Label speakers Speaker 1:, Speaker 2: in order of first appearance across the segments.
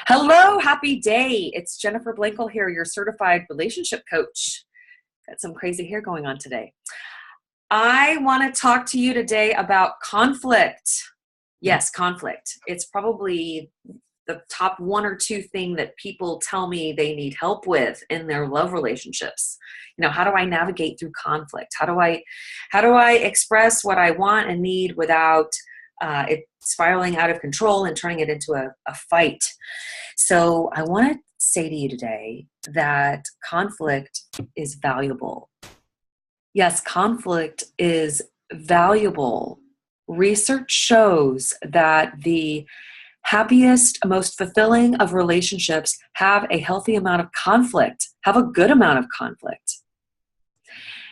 Speaker 1: Hello, happy day. It's Jennifer Blankel here, your certified relationship coach. Got some crazy hair going on today. I want to talk to you today about conflict. Yes, conflict. It's probably the top one or two thing that people tell me they need help with in their love relationships. How do I navigate through conflict? How do I express what I want and need without it spiraling out of control and turning it into a fight? So I want to say to you today that conflict is valuable. Yes, conflict is valuable. Research shows that the happiest, most fulfilling of relationships have a healthy amount of conflict, have a good amount of conflict.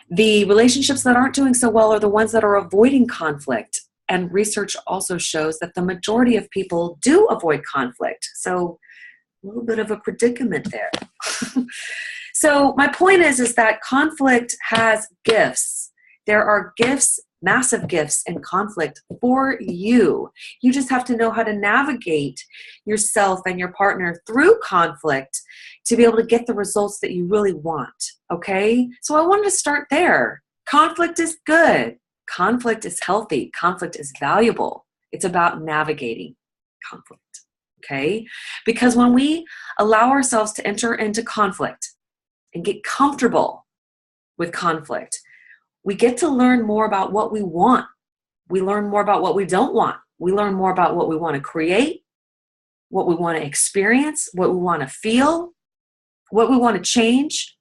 Speaker 1: The relationships that aren't doing so well are the ones that are avoiding conflict. And research also shows that the majority of people do avoid conflict. So a little bit of a predicament there. So my point is that conflict has gifts. There are gifts, massive gifts in conflict for you. You just have to know how to navigate yourself and your partner through conflict to be able to get the results that you really want. Okay? So I wanted to start there. Conflict is good. Conflict is healthy. Conflict is valuable. It's about navigating conflict. Okay? Because when we allow ourselves to enter into conflict and get comfortable with conflict, we get to learn more about what we want. We learn more about what we don't want. We learn more about what we want to create, what we want to experience, what we want to feel, what we want to change.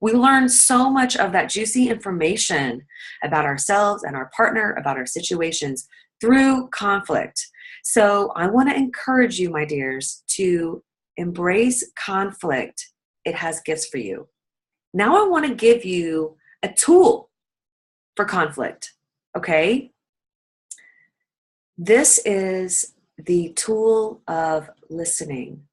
Speaker 1: We learn so much of that juicy information about ourselves and our partner, about our situations through conflict. So I want to encourage you, my dears, to embrace conflict. It has gifts for you. Now I want to give you a tool for conflict, okay? This is the tool of listening.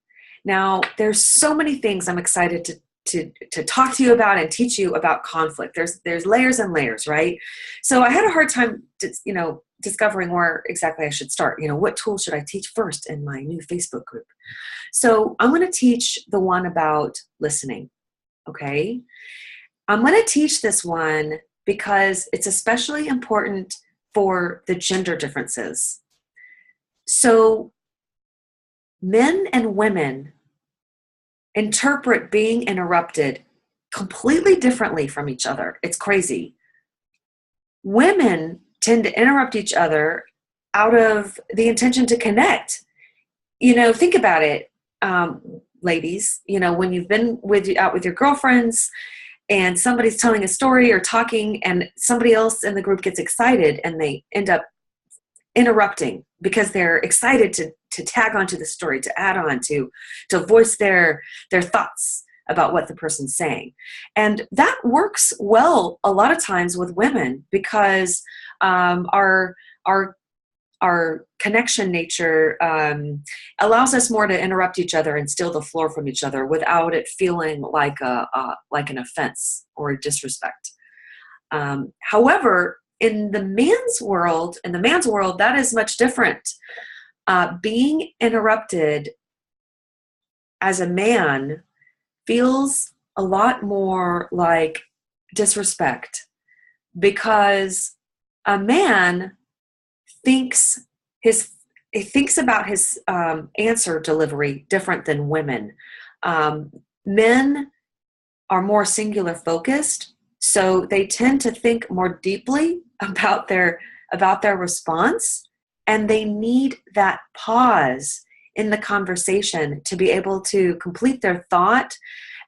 Speaker 1: Now, there's so many things I'm excited to talk to you about and teach you about conflict. There's layers and layers, right? So I had a hard time, discovering where exactly I should start. What tool should I teach first in my new Facebook group? So I'm going to teach the one about listening, okay? I'm going to teach this one because it's especially important for the gender differences. So men and women interpret being interrupted completely differently from each other. It's crazy. Women tend to interrupt each other out of the intention to connect. Think about it, ladies. When you've been out with your girlfriends and somebody's telling a story or talking and somebody else in the group gets excited and they end up interrupting because they're excited to tag onto the story, to add on, to voice their thoughts about what the person's saying. And that works well a lot of times with women because our connection nature allows us more to interrupt each other and steal the floor from each other without it feeling like an offense or a disrespect. However, in the man's world, that is much different. Being interrupted as a man feels a lot more like disrespect because a man thinks about his answer delivery different than women. Men are more singular focused, so they tend to think more deeply about their response, and they need that pause in the conversation to be able to complete their thought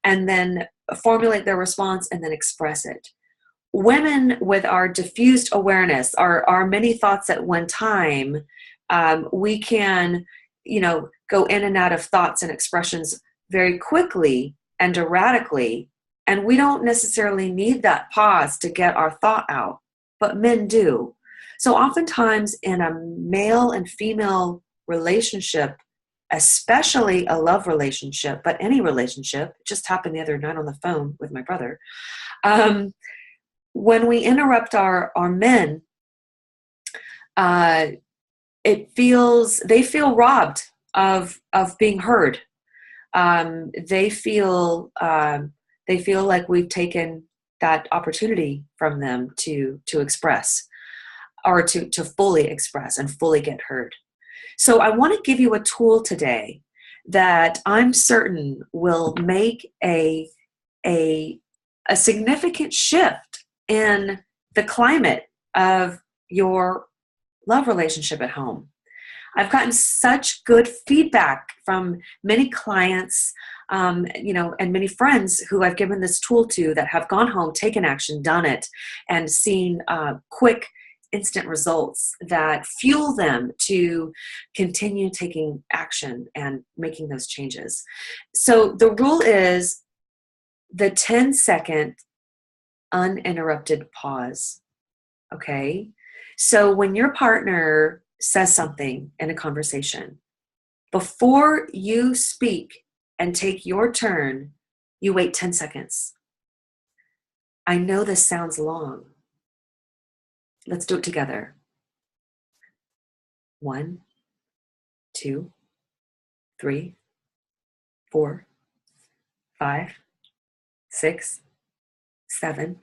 Speaker 1: and then formulate their response and then express it. Women, with our diffused awareness, our many thoughts at one time, we can, go in and out of thoughts and expressions very quickly and erratically, and we don't necessarily need that pause to get our thought out, but men do. So oftentimes in a male and female relationship, especially a love relationship, but any relationship, it just happened the other night on the phone with my brother, when we interrupt our men, they feel robbed of being heard. They feel like we've taken that opportunity from them to express, or to fully express and fully get heard. So I want to give you a tool today that I'm certain will make a significant shift in the climate of your love relationship at home. I've gotten such good feedback from many clients, and many friends who I've given this tool to, that have gone home, taken action, done it, and seen quick, instant results that fuel them to continue taking action and making those changes. So the rule is the 10-second uninterrupted pause. Okay? So when your partner says something in a conversation, before you speak and take your turn, you wait 10 seconds. I know this sounds long. Let's do it together. 1, 2, 3, 4, 5, 6, 7,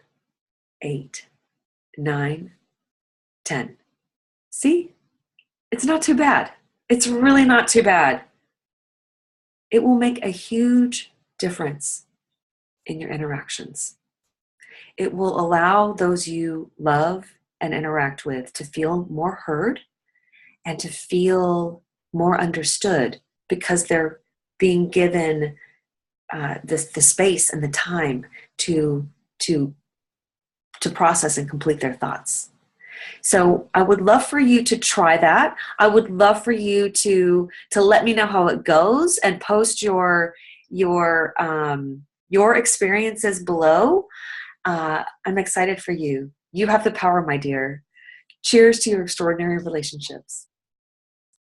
Speaker 1: 8, 9, 10. See? It's not too bad. It's really not too bad. It will make a huge difference in your interactions. It will allow those you love and interact with to feel more heard and to feel more understood, because they're being given the space and the time to process and complete their thoughts. So I would love for you to try that. I would love for you to let me know how it goes and post your experiences below. I'm excited for you. You have the power, my dear. Cheers to your extraordinary relationships.